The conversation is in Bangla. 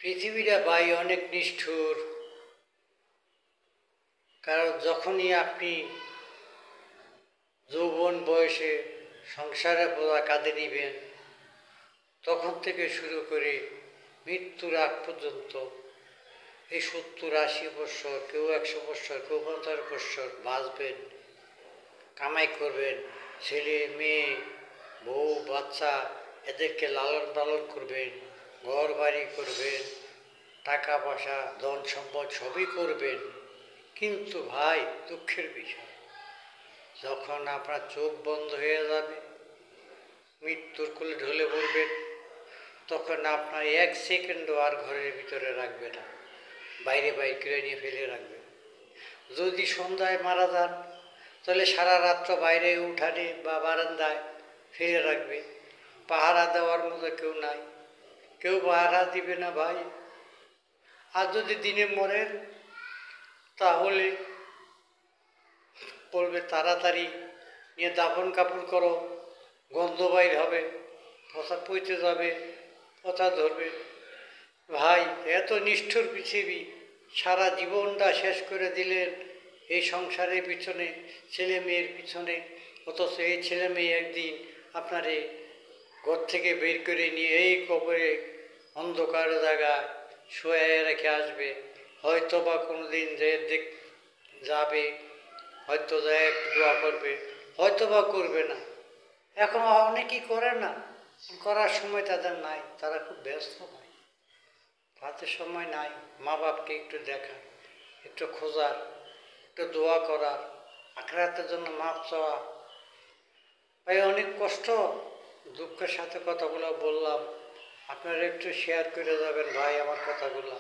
পৃথিবীটা ভাই অনেক নিষ্ঠুর। কারণ যখনই আপনি যৌবন বয়সে সংসারে বোঝা কাঁধে নিবেন, তখন থেকে শুরু করে মৃত্যুর আগ পর্যন্ত এই 70-80 বৎসর, কেউ 100 বৎসর, কেউ 50 বৎসর বাঁচবেন, কামাই করবেন, ছেলে মেয়ে বউ বাচ্চা এদেরকে লালন পালন করবেন, ঘর বাড়ি করবেন, টাকা পয়সা ধন সম্পদ সবই করবেন। কিন্তু ভাই দুঃখের বিষয়, যখন আপনার চোখ বন্ধ হয়ে যাবে, মৃত্যুর কোলে ঢলে পড়বেন, তখন আপনার 1 সেকেন্ডও আর ঘরের ভিতরে রাখবে না, বাইরে বাইর করে নিয়ে ফেলে রাখবে। যদি সন্ধ্যায় মারা যান, তাহলে সারা রাত্র বাইরে উঠানে বা বারান্দায় ফেলে রাখবে। পাহারা দেওয়ার মতো কেউ নাই, কেউ পাহারা দিবে না ভাই। আর যদি দিনে মরেন, তাহলে বলবে তাড়াতাড়ি নিয়ে দাফন কাপড় করো, গন্ধ বাইর হবে, পচা পচে যাবে, পচা ধরবে। ভাই এত নিষ্ঠুর পৃথিবী, সারা জীবনটা শেষ করে দিলেন এই সংসারের পিছনে, ছেলে মেয়ের পিছনে। অথচ এই ছেলে মেয়ে একদিন আপনারে ঘর থেকে বের করে নিয়ে এই কবরে অন্ধকার জায়গায় শুয়ে রেখে আসবে। হয়তো বা কোনো দিন যাবে, হয়তো যায় একটু দোয়া করবে, হয়তো বা করবে না। এখন অনেকেই করে না, করার সময় তাদের নাই, তারা খুব ব্যস্ত হয়, হাতে সময় নাই মা বাপকে একটু দেখা, একটু খোঁজার, একটু দোয়া করার, আখেরাতের জন্য মাপ চাওয়া। ভাই অনেক কষ্ট, দুঃখের সাথে কথাগুলো বললাম, আপনারা একটু শেয়ার করে যাবেন ভাই আমার কথাগুলো।